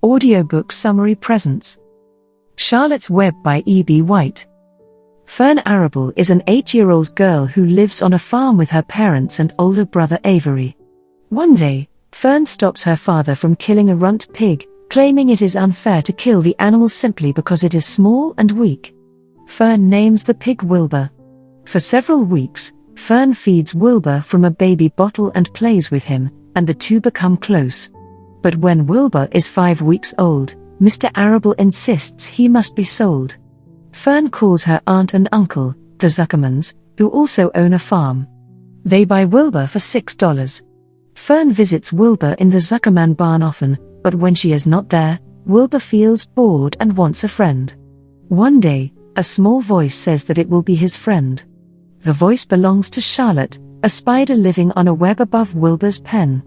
Audiobook Summary Presents Charlotte's Web by E.B. White. Fern Arable is an 8-year-old girl who lives on a farm with her parents and older brother Avery. One day, Fern stops her father from killing a runt pig, claiming it is unfair to kill the animal simply because it is small and weak. Fern names the pig Wilbur. For several weeks, Fern feeds Wilbur from a baby bottle and plays with him, and the two become close. But when Wilbur is 5 weeks old, Mr. Arable insists he must be sold. Fern calls her aunt and uncle, the Zuckermans, who also own a farm. They buy Wilbur for $6. Fern visits Wilbur in the Zuckerman barn often, but when she is not there, Wilbur feels bored and wants a friend. One day, a small voice says that it will be his friend. The voice belongs to Charlotte, a spider living on a web above Wilbur's pen.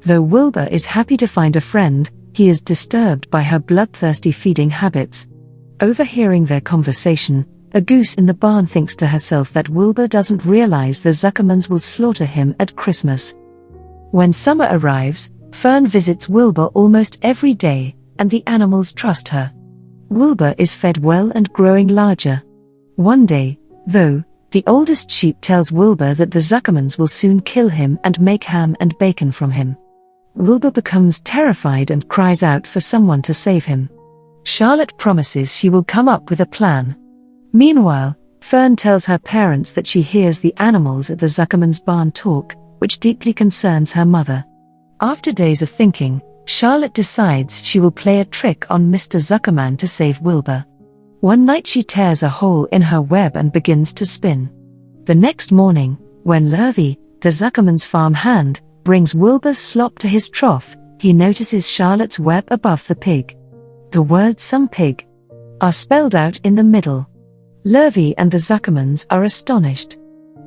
Though Wilbur is happy to find a friend, he is disturbed by her bloodthirsty feeding habits. Overhearing their conversation, a goose in the barn thinks to herself that Wilbur doesn't realize the Zuckermans will slaughter him at Christmas. When summer arrives, Fern visits Wilbur almost every day, and the animals trust her. Wilbur is fed well and growing larger. One day, though, the oldest sheep tells Wilbur that the Zuckermans will soon kill him and make ham and bacon from him. Wilbur becomes terrified and cries out for someone to save him. Charlotte promises she will come up with a plan. Meanwhile, Fern tells her parents that she hears the animals at the Zuckermans' barn talk, which deeply concerns her mother. After days of thinking, Charlotte decides she will play a trick on Mr. Zuckerman to save Wilbur. One night she tears a hole in her web and begins to spin. The next morning, when Lurvy, the Zuckerman's farm hand, brings Wilbur's slop to his trough, he notices Charlotte's web above the pig. The words "some pig" are spelled out in the middle. Lurvy and the Zuckermans are astonished.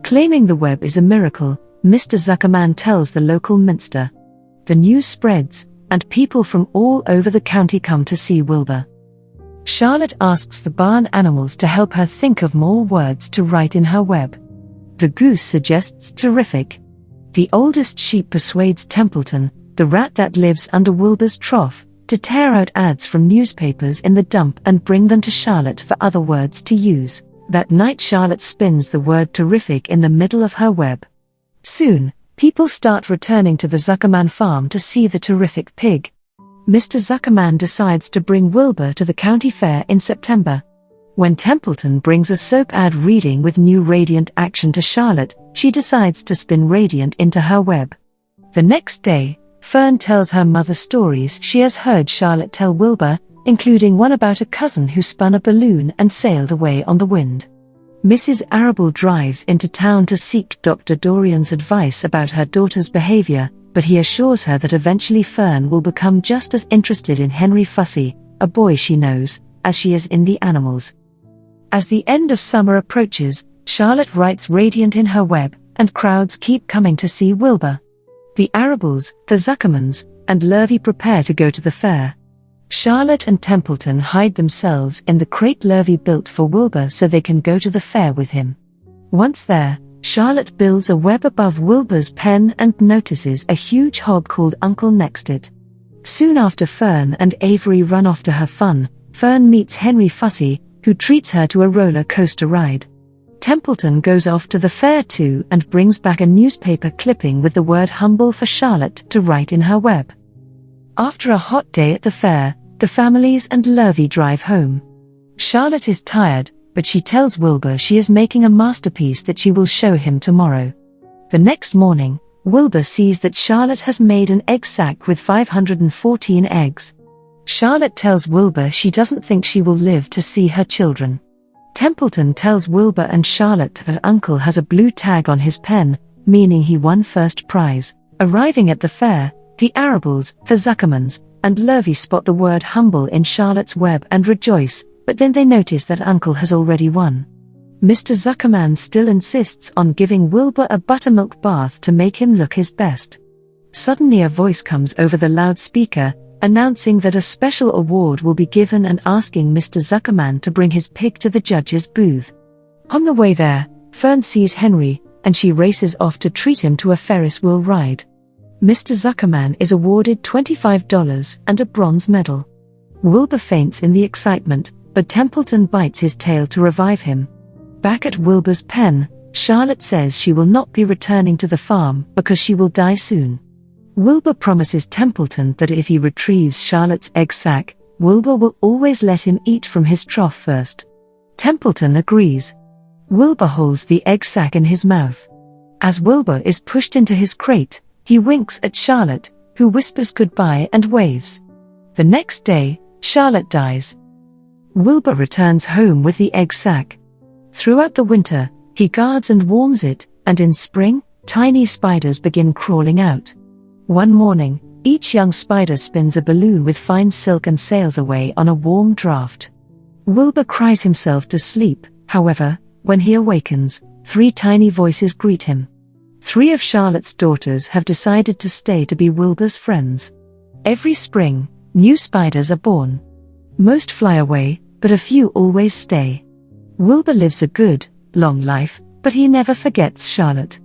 Claiming the web is a miracle, Mr. Zuckerman tells the local minster. The news spreads, and people from all over the county come to see Wilbur. Charlotte asks the barn animals to help her think of more words to write in her web. The goose suggests "terrific." The oldest sheep persuades Templeton, the rat that lives under Wilbur's trough, to tear out ads from newspapers in the dump and bring them to Charlotte for other words to use. That night Charlotte spins the word "terrific" in the middle of her web. Soon, people start returning to the Zuckerman farm to see the terrific pig. Mr. Zuckerman decides to bring Wilbur to the county fair in September. When Templeton brings a soap ad reading with new radiant action to Charlotte, she decides to spin radiant into her web. The next day, Fern tells her mother stories she has heard Charlotte tell Wilbur, including one about a cousin who spun a balloon and sailed away on the wind. Mrs. Arable drives into town to seek Dr. Dorian's advice about her daughter's behavior, but he assures her that eventually Fern will become just as interested in Henry Fussy, a boy she knows, as she is in the animals. As the end of summer approaches, Charlotte writes radiant in her web, and crowds keep coming to see Wilbur. The Arables, the Zuckermans, and Lurvy prepare to go to the fair. Charlotte and Templeton hide themselves in the crate Lurvy built for Wilbur so they can go to the fair with him. Once there, Charlotte builds a web above Wilbur's pen and notices a huge hog called Uncle next it. Soon after Fern and Avery run off to have fun, Fern meets Henry Fussy, who treats her to a roller coaster ride. Templeton goes off to the fair too and brings back a newspaper clipping with the word "humble" for Charlotte to write in her web. After a hot day at the fair, the families and Lurvy drive home. Charlotte is tired, but she tells Wilbur she is making a masterpiece that she will show him tomorrow. The next morning, Wilbur sees that Charlotte has made an egg sack with 514 eggs. Charlotte tells Wilbur she doesn't think she will live to see her children. Templeton tells Wilbur and Charlotte that Uncle has a blue tag on his pen, meaning he won first prize. Arriving at the fair, the Arables, the Zuckermans, and Lurvy spot the word "humble" in Charlotte's web and rejoice, but then they notice that Uncle has already won. Mr. Zuckerman still insists on giving Wilbur a buttermilk bath to make him look his best. Suddenly a voice comes over the loudspeaker, announcing that a special award will be given and asking Mr. Zuckerman to bring his pig to the judge's booth. On the way there, Fern sees Henry, and she races off to treat him to a Ferris wheel ride. Mr. Zuckerman is awarded $25 and a bronze medal. Wilbur faints in the excitement, but Templeton bites his tail to revive him. Back at Wilbur's pen, Charlotte says she will not be returning to the farm because she will die soon. Wilbur promises Templeton that if he retrieves Charlotte's egg sac, Wilbur will always let him eat from his trough first. Templeton agrees. Wilbur holds the egg sac in his mouth. As Wilbur is pushed into his crate, he winks at Charlotte, who whispers goodbye and waves. The next day, Charlotte dies. Wilbur returns home with the egg sac. Throughout the winter, he guards and warms it, and in spring, tiny spiders begin crawling out. One morning, each young spider spins a balloon with fine silk and sails away on a warm draft. Wilbur cries himself to sleep, however, when he awakens, 3 tiny voices greet him. 3 of Charlotte's daughters have decided to stay to be Wilbur's friends. Every spring, new spiders are born. Most fly away, but a few always stay. Wilbur lives a good, long life, but he never forgets Charlotte.